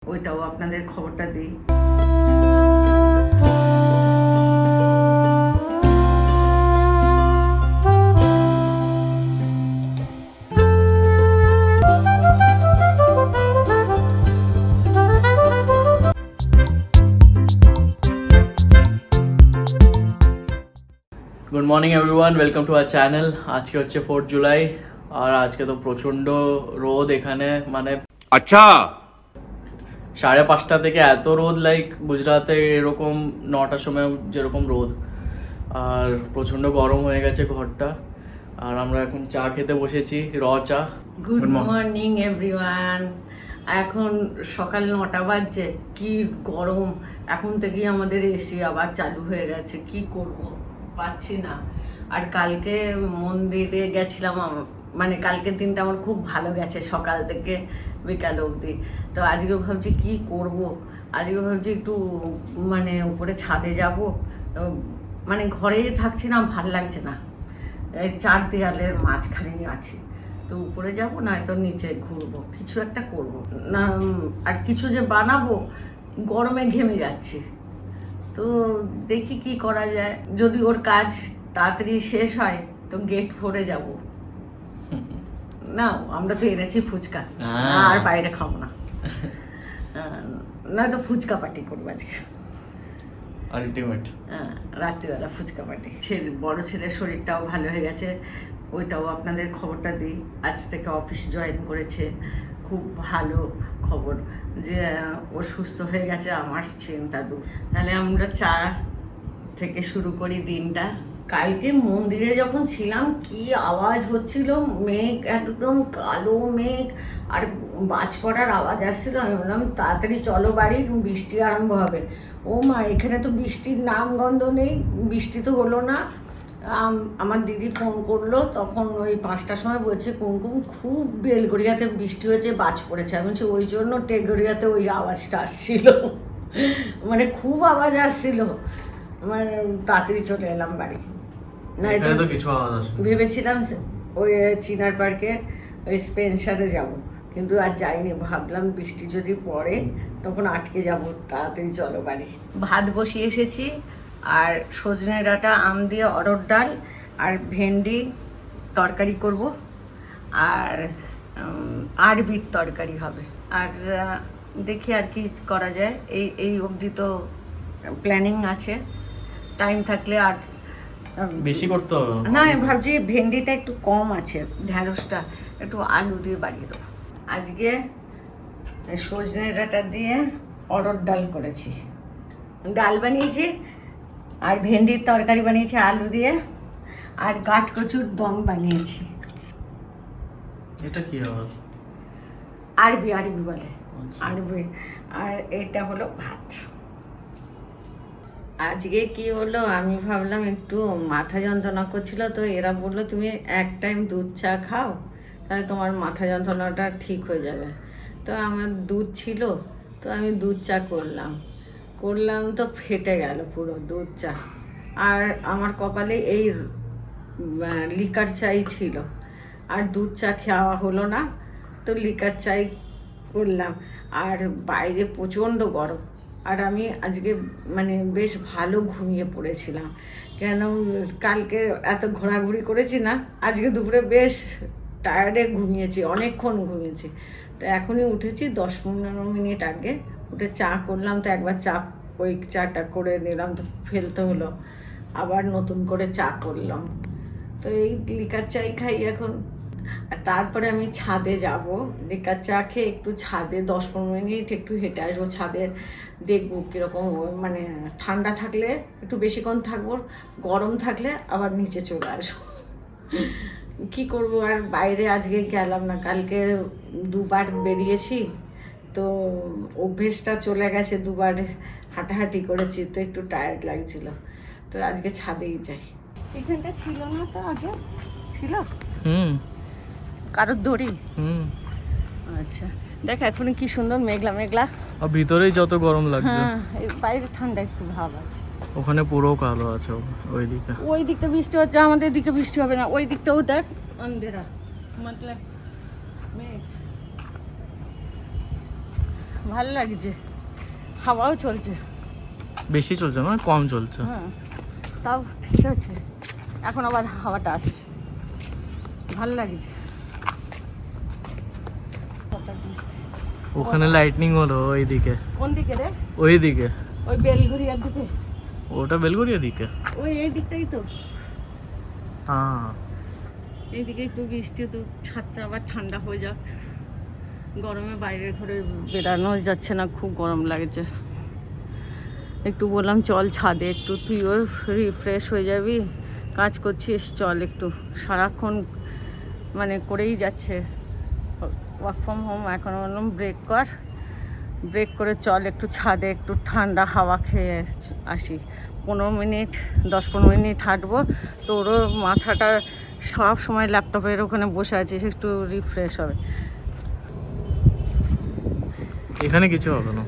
ওইটাও আপনাদের খবরটা দিই। Good morning everyone, welcome to our channel. আজকে হচ্ছে 4 জুলাই আর আজকে তো প্রচণ্ড রোদ এখানে, মানে আচ্ছা 5:30 থেকে এত রোদ, লাইক গুজরাতে এরকম 9টার সময় যেরকম রোদ, আর প্রচণ্ড গরম হয়ে গেছে ঘরটা। আর আমরা এখন চা খেতে বসেছি, চা। Good morning everyone. এখন সকাল 9টা বাজছে, কি গরম। এখন থেকেই আমাদের এসি আবার চালু হয়ে গেছে, কি করব পাচ্ছি না। আর কালকে মন্দিরে গেছিলাম, মানে কালকের দিনটা আমার খুব ভালো গেছে, সকাল থেকে বিকাল অবধি। তো আজকে ভাবছি কি করব, আজকে ভাবছি একটু মানে উপরে ছাদে যাব। মানে ঘরেই থাকছি না, ভাল লাগছে না, এই 4 দেয়ালের মাঝখানেই আছি। তো উপরে যাব না, তো নিচে ঘুরবো, কিছু একটা করব না। আর কিছু যে বানাবো, গরমে ঘেমে যাচ্ছি। তো দেখি কি করা যায়, যদি ওর কাজ তাড়াতাড়ি শেষ হয় তো গেট ভরে যাব। না, আমরা তো এনেছি ফুচকা, আর বাইরে খাবো না। না তো ফুচকা পার্টি করবো আজকে, আলটিমেট। রাত্রিবেলা ফুচকা পার্টি। বড় ছেলের শরীরটাও ভালো হয়ে গেছে, ওইটাও আপনাদের খবরটা দিই। আজ থেকে অফিস জয়েন করেছে, খুব ভালো খবর যে ও সুস্থ হয়ে গেছে, আমার চিন্তা দূর। তাহলে আমরা চা থেকে শুরু করি দিনটা। কালকে মন্দিরে যখন ছিলাম, কি আওয়াজ হচ্ছিল, মেঘ একদম কালো মেঘ, আর বাজ পড়ার আওয়াজ আসছিল। আমি বললাম তাড়াতাড়ি চলো বাড়ি, বৃষ্টি আরম্ভ হবে। ও মা, এখানে তো বৃষ্টির নাম গন্ধ নেই, বৃষ্টি তো হলো না। আমার দিদি ফোন করলো তখন ওই 5টার সময়, বলছে কুমকুম খুব বেলগড়িয়াতে বৃষ্টি হয়েছে, বাজ পড়েছে। আমি বলছি ওই জন্য টেগড়িয়াতে ওই আওয়াজটা আসছিল, মানে খুব আওয়াজ আসছিল। মানে তাড়াতাড়ি চলে এলাম বাড়ি। না তো কিছু আওয়াজ আসে, ভেবেছিলাম ওই চিনার পার্কে ওই স্পেন্সারে যাব, কিন্তু আর যাইনি। ভাবলাম বৃষ্টি যদি পড়ে তখন আটকে যাব, তাড়াতাড়ি চলো বাড়ি। ভাত বসিয়ে এসেছি, আর সজনে ডাঁটা, আম দিয়ে অরহর ডাল আর ভেন্ডি তরকারি করব, আর আরবির তরকারি হবে। আর দেখি আর কি করা যায়, এই অবধি তো প্ল্যানিং আছে। টাইম থাকলে আর বেশি করতে হবে না। আমি ভাবছি ভেন্ডিটা একটু কম আছে, ঢ্যাঁড়সটা একটু আলু দিয়ে বাড়িয়ে দেবো। আজকে সজনে ডাঁটা দিয়ে অরহর ডাল করেছি, ডাল বানিয়েছি, আর ভেন্ডির তরকারি বানিয়েছি আলু দিয়ে, আর গাঠ কচুর দম বানিয়েছি। এটা কি আবার? আরবি বলে, আরবি। আর এটা হলো ভাত। আজকে কি হলো, আমি ভাবলাম একটু মাথা যন্ত্রণা করছিল, তো এরা বললো তুমি এক টাইম দুধ চা খাও, তাহলে তোমার মাথা যন্ত্রণাটা ঠিক হয়ে যাবে। তো আমার দুধ ছিল, তো আমি দুধ চা করলাম তো ফেটে গেল পুরো দুধ চা। আর আমার কপালে এই লিকার চাই ছিল, আর দুধ চা খাওয়া হলো না, তো লিকার চাই করলাম। আর বাইরে প্রচণ্ড গরম, আর আমি আজকে মানে বেশ ভালো ঘুমিয়ে পড়েছিলাম, কেন কালকে এত ঘোরাঘুরি করেছি না, আজকে দুপুরে বেশ টায়ার্ডে ঘুমিয়েছি, অনেকক্ষণ ঘুমিয়েছি। তো এখনই উঠেছি 10-15 মিনিট আগে, উঠে চা করলাম। তো একবার ওই চাটা করে নিলাম, তো ফেলতে হলো, আবার নতুন করে চা করলাম। তো এই লিকার চাই খাই এখন। আর তারপরে আমি ছাদে যাব, লিকার চা খেয়ে একটু ছাদে 10-15 মিনিট একটু হেঁটে আসবো, ছাদে দেখবো কীরকম, মানে ঠান্ডা থাকলে একটু বেশিক্ষণ থাকবো, গরম থাকলে আবার নিচে চলে আসবো। কী করবো, আর বাইরে আজকে গেলাম না, কালকে 2বার বেরিয়েছি, তো অভ্যেসটা চলে গেছে, 2বার হাঁটাহাঁটি করেছি, তো একটু টায়ার্ড লাগছিল। তো আজকে ছাদেই যাই। এখানটা ছিল না তো, আগে ছিল কারোর দড়ি। আচ্ছা, দেখ এখন কি সুন্দর মেঘলা মেঘলা, আর ভিতরেই যত গরম লাগছে। হ্যাঁ, বাইরে ঠান্ডা একটু ভাব আছে। ওখানে পুরো কালো আছে, ওই দিকটা বৃষ্টি হচ্ছে, আমাদের দিকে বৃষ্টি হবে না, ওই দিকটাও দেখ আন্ধেরা, মতলব ভালো লাগছে, হাওয়াও চলছে। বেশি চলছে না, কম চলছে? হ্যাঁ, তাও ঠিক আছে। এখন আবার হাওয়াটা আসছে, ভালো লাগছে। ওখানে লাইটনিং হলো ওইদিকে। কোন দিকে রে? ওইদিকে, ওই বেলঘরিয়ার দিকে। ওটা বেলগড়িয়া দিকে? ওই এই দিকটাই তো। হ্যাঁ, এইদিকে একটু বৃষ্টি, তো ছাদটা আবার ঠান্ডা হয়ে যাক। গরমে বাইরে ঘরে বেরানো যাচ্ছে না, খুব গরম লাগছে। একটু বললাম চল ছাদে একটু, তুইও রিফ্রেশ হয়ে যাবি, কাজ করছিস, চল একটু। সারাক্ষণ মানে করেই যাচ্ছে ওয়ার্ক ফ্রম হোম। এখন বললাম ব্রেক করে চল একটু ছাদে, একটু ঠান্ডা হাওয়া খেয়ে আসি। 10 মিনিট 10-15 মিনিট হাঁটবো, তোরও মাথাটা সব সময় ল্যাপটপের ওখানে বসে আছিস, একটু রিফ্রেশ হবে। এখানে কিছু হবে না।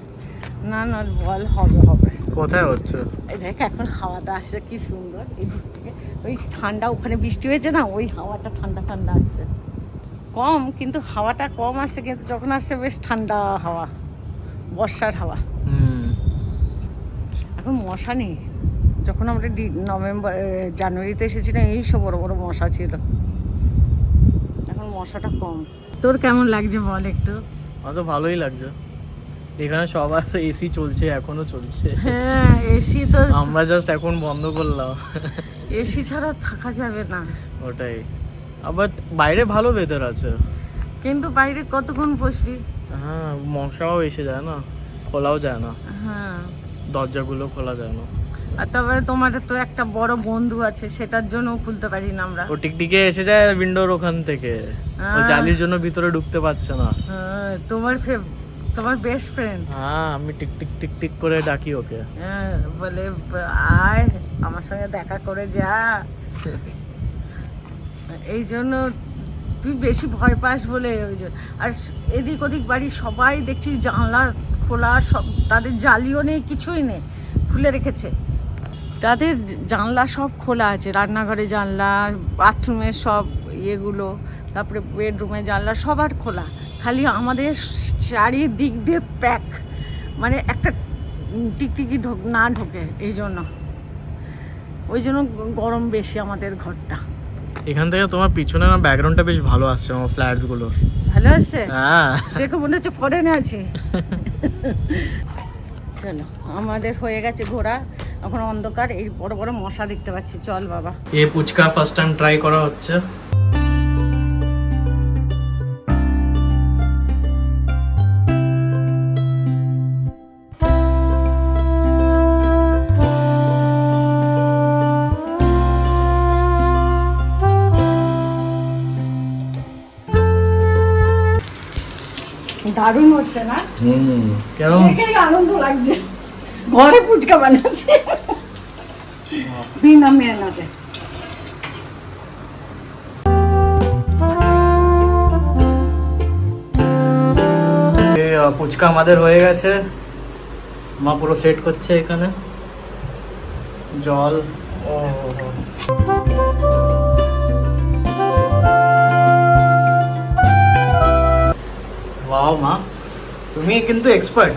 না না বল, হবে। কোথায় হচ্ছে? এই দেখ এখন হাওয়াটা আসছে কি সুন্দর এই দিক থেকে। ওই ঠান্ডা, ওখানে বৃষ্টি হয়েছে না, ওই হাওয়াটা ঠান্ডা আসছে। কম, কিন্তু হাওয়াটা কম আসছে, কিন্তু যখন আসছে বেশ ঠান্ডা হাওয়া, বর্ষার হাওয়া। এখন মশা নেই। যখন আমরা জানুয়ারিতে এসেছিলাম, এই সব বড় বড় মশা ছিল। এখন মশাটা কম। তোর কেমন লাগছে বল একটু? আমার তো ভালোই লাগছে। এখানে সবার এসি চলছে, এখনো চলছে। হ্যাঁ, এসি তো আমরা জাস্ট এখন বন্ধ করলাম। এসি ছাড়া থাকা যাবে না। ওটাই। আবার বাইরে ভালো ওয়েদার আছে, কিন্তু বাইরে কতক্ষণ বসবি? হ্যাঁ, মশাও এসে যায় না, খোলাও যায় না, হ্যাঁ, দরজাগুলো খোলা যায় না। আর তারপরে তোমার তো একটা বড় বন্ধু আছে, সেটার জন্য খুলতে পারি না আমরা। ও টিকটিকে এসে যায় উইন্ডোর ওখান থেকে, ও জালির জন্য ভিতরে ঢুকতে পারছে না। হ্যাঁ, তোমার বেস্ট ফ্রেন্ড। হ্যাঁ, আমি টিক টিক টিক টিক করে ডাকি ওকে। হ্যাঁ, বলে আয় আমার সঙ্গে দেখা করে যা। এই জন্য তুই বেশি ভয় পাস বলে ওই জন্য। আর এদিক ওদিক বাড়ি সবাই দেখছি জানলা খোলা, সব তাদের জালিও নেই, কিছুই নেই, খুলে রেখেছে। তাদের জানলা সব খোলা আছে, রান্নাঘরে জানলা, বাথরুমের সব ইয়েগুলো, তারপরে বেডরুমের জানলা সবার খোলা। খালি আমাদের চারিদিক দিয়ে প্যাক, মানে একটা টিকটিকি না ঢোকে। ওই জন্য গরম বেশি আমাদের ঘরটা। এখান থেকে তোমার পিছনে না ব্যাকগ্রাউন্ডটা বেশ ভালো আসছে, আমার ফ্ল্যাটস গুলো ভালো আছে। হ্যাঁ, দেখো মনে হচ্ছে ফরেনে আছি। চলো, আমাদের হয়ে গেছে ঘোরা, এখন অন্ধকার, এই বড় বড় মশা দেখতে পাচ্ছি। চল বাবা। এই পুচকা ফার্স্ট টাইম ট্রাই করা হচ্ছে। দারুণ হচ্ছে না? কেমন দেখেই আনন্দ লাগছে। ঘরে ফুচকা বানাচ্ছে বিনা মেহনতে। পুচকা আমাদের হয়ে গেছে, মা পুরো সেট করছে এখানে জল। ও ওয়াও মা, তুমি কিন্তু এক্সপার্ট।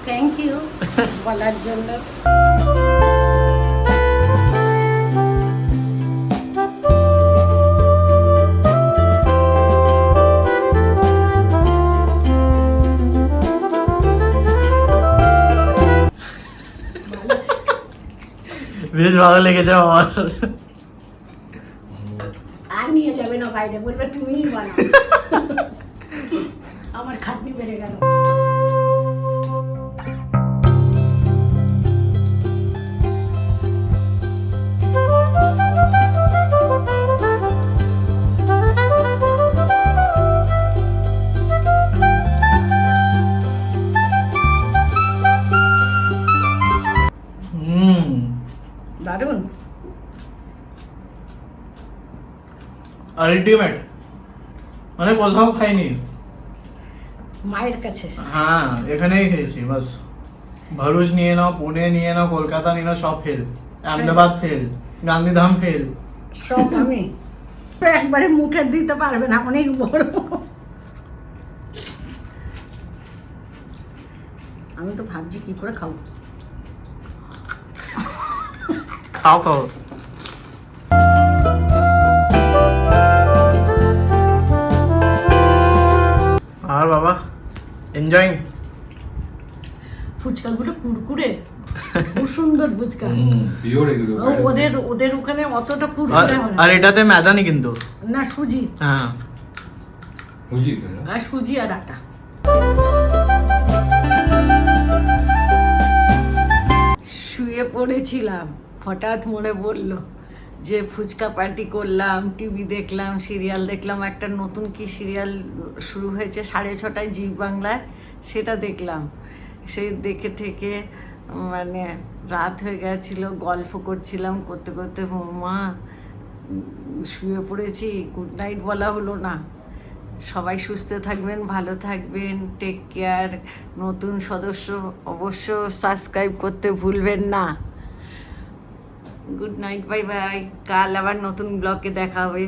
থ্যাংক ইউ বলার জন্য। বেশ ভালো লেগেছে আমার। আর নিয়ে যাবে না বাইরে, বলবে তুমিই বানাও। আমার খাটনি বেড়ে গেল। দারুণ, আলটিমেট, মানে কোথাও খাইনি, মায়ের কাছে। হ্যাঁ এখানেই খেয়েছি বাস। ভরুচ নিয়ে নাও, পুনে নিয়ে নাও, কলকাতা নিয়ে নাও, সব fail. Ahmedabad fail, Gandhidham fail, সব আমি একবারে মুখে দিতে পারবে না, অনেক বড়। আমি তো ভাবছি কি করে খাবো। খাও খাও। আর বাবা এনজয়িং। ফুচকাগুলো কুরকুরে, খুব সুন্দর ফুচকা। পিওর এগুলো। ওদের ওখানে অতটা কুরকুরে হয় না। আর এটাতে ময়দা নেই কিন্তু, না সুজি। হ্যাঁ বুঝি আর সুজি আর আটা। শুয়ে পড়েছিলাম, হঠাৎ মনে পড়লো যে ফুচকা পার্টি করলাম, টিভি দেখলাম, সিরিয়াল দেখলাম। একটা নতুন কি সিরিয়াল শুরু হয়েছে 6:30টায় জি বাংলায়, সেটা দেখলাম। সেই দেখে থেকে মানে রাত হয়ে গেছিলো, গল্প করছিলাম, করতে করতে মা শুয়ে পড়েছি। গুড নাইট বলা হলো না। সবাই সুস্থ থাকবেন, ভালো থাকবেন, টেক কেয়ার। নতুন সদস্য অবশ্য সাবস্ক্রাইব করতে ভুলবেন না। Good night, bye bye. কাল আবার নতুন ব্লগে দেখা হবে।